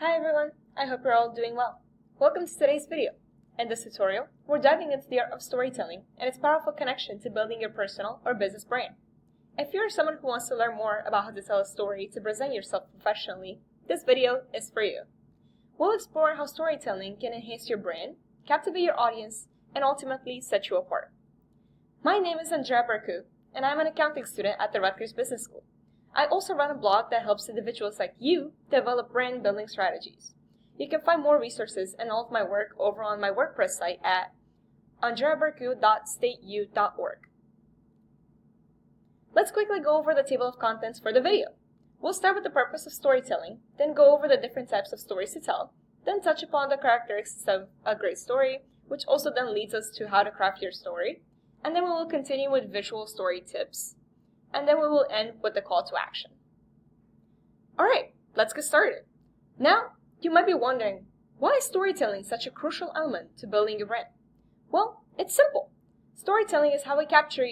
Hi everyone, I hope you're all doing well. Welcome to today's video. In this tutorial, we're diving into the art of storytelling and its powerful connection to building your personal or business brand. If you're someone who wants to learn more about how to tell a story to present yourself professionally, this video is for you. We'll explore how storytelling can enhance your brand, captivate your audience, and ultimately set you apart. My name is Andrea Barcu, and I'm an accounting student at the Rutgers Business School. I also run a blog that helps individuals like you develop brand building strategies. You can find more resources and all of my work over on my WordPress site at andreabarcu.stateu.org. Let's quickly go over the table of contents for the video. We'll start with the purpose of storytelling, then go over the different types of stories to tell, then touch upon the characteristics of a great story, which also then leads us to how to craft your story, and then we will continue with visual story tips. And then we will end with the call to action. Alright, let's get started. Now, you might be wondering, why is storytelling such a crucial element to building your brand? Well, it's simple. Storytelling is how we capture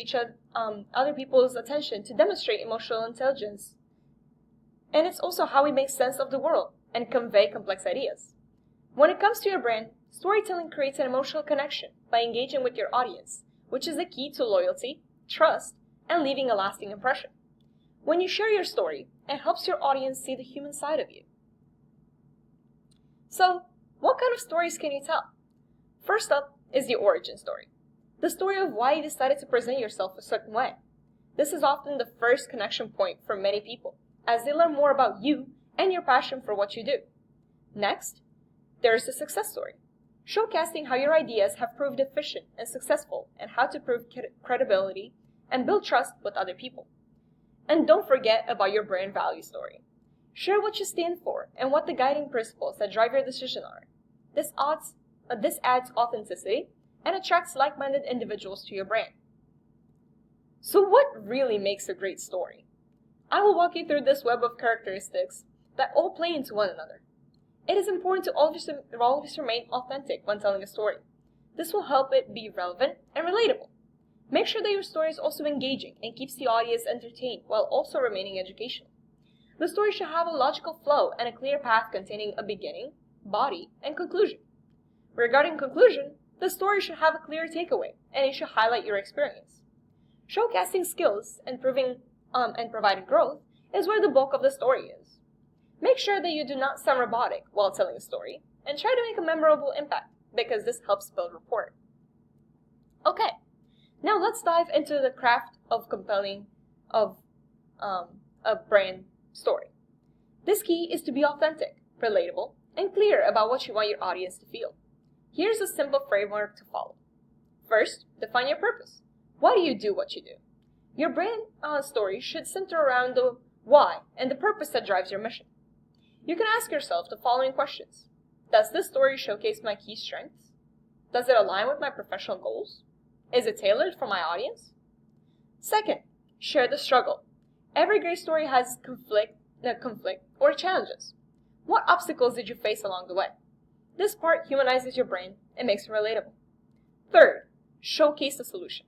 other people's attention to demonstrate emotional intelligence. And it's also how we make sense of the world and convey complex ideas. When it comes to your brand, storytelling creates an emotional connection by engaging with your audience, which is the key to loyalty, trust, and leaving a lasting impression. When you share your story, it helps your audience see the human side of you. So, what kind of stories can you tell? First up is the origin story. The story of why you decided to present yourself a certain way. This is often the first connection point for many people, as they learn more about you and your passion for what you do. Next, there is the success story, showcasing how your ideas have proved efficient and successful and how to prove credibility and build trust with other people. And don't forget about your brand value story. Share what you stand for and what the guiding principles that drive your decision are. This adds authenticity and attracts like-minded individuals to your brand. So what really makes a great story? I will walk you through this web of characteristics that all play into one another. It is important to always remain authentic when telling a story. This will help it be relevant and relatable. Make sure that your story is also engaging and keeps the audience entertained while also remaining educational. The story should have a logical flow and a clear path containing a beginning, body, and conclusion. Regarding conclusion, the story should have a clear takeaway and it should highlight your experience. Showcasing skills and providing growth is where the bulk of the story is. Make sure that you do not sound robotic while telling a story and try to make a memorable impact because this helps build rapport. Okay. Now let's dive into the craft of a brand story. This key is to be authentic, relatable, and clear about what you want your audience to feel. Here's a simple framework to follow. First, define your purpose. Why do you do what you do? Your brand story should center around the why and the purpose that drives your mission. You can ask yourself the following questions. Does this story showcase my key strengths? Does it align with my professional goals? Is it tailored for my audience? Second, share the struggle. Every great story has conflict or challenges. What obstacles did you face along the way? This part humanizes your brand and makes it relatable. Third, showcase the solution.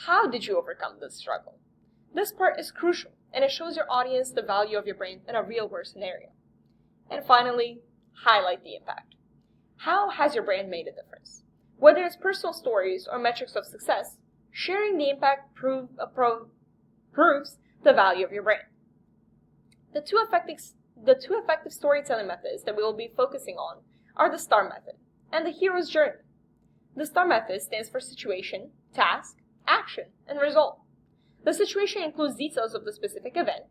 How did you overcome this struggle? This part is crucial and it shows your audience the value of your brand in a real-world scenario. And finally, highlight the impact. How has your brand made a difference? Whether it's personal stories or metrics of success, sharing the impact proves the value of your brand. The two effective storytelling methods that we will be focusing on are the STAR method and the hero's journey. The STAR method stands for situation, task, action, and result. The situation includes details of the specific event.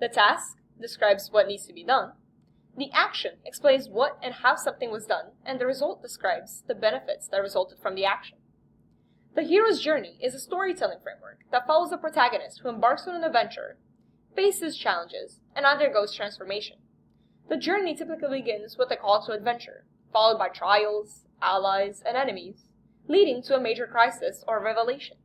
The task describes what needs to be done. The action explains what and how something was done, and the result describes the benefits that resulted from the action. The hero's journey is a storytelling framework that follows the protagonist who embarks on an adventure, faces challenges, and undergoes transformation. The journey typically begins with a call to adventure, followed by trials, allies, and enemies, leading to a major crisis or revelation.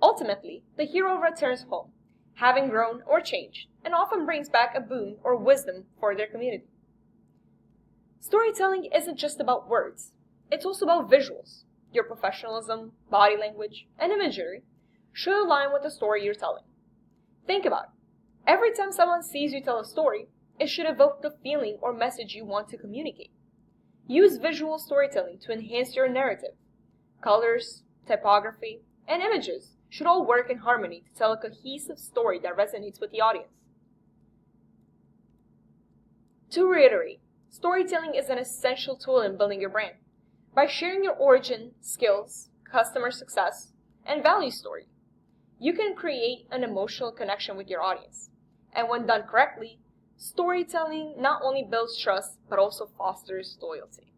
Ultimately, the hero returns home, having grown or changed, and often brings back a boon or wisdom for their community. Storytelling isn't just about words, it's also about visuals. Your professionalism, body language, and imagery should align with the story you're telling. Think about it. Every time someone sees you tell a story, it should evoke the feeling or message you want to communicate. Use visual storytelling to enhance your narrative. Colors, typography, and images should all work in harmony to tell a cohesive story that resonates with the audience. To reiterate, storytelling is an essential tool in building your brand. By sharing your origin, skills, customer success, and value story, you can create an emotional connection with your audience. And when done correctly, storytelling not only builds trust, but also fosters loyalty.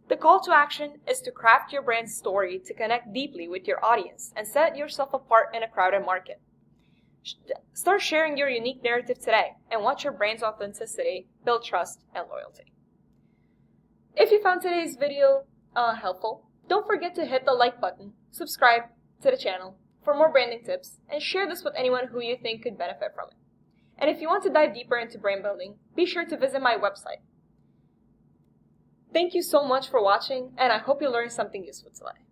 The call to action is to craft your brand story to connect deeply with your audience and set yourself apart in a crowded market. Start sharing your unique narrative today and watch your brand's authenticity build trust and loyalty. If you found today's video helpful, don't forget to hit the like button, subscribe to the channel for more branding tips, and share this with anyone who you think could benefit from it. And if you want to dive deeper into brand building, be sure to visit my website. Thank you so much for watching, and I hope you learned something useful today.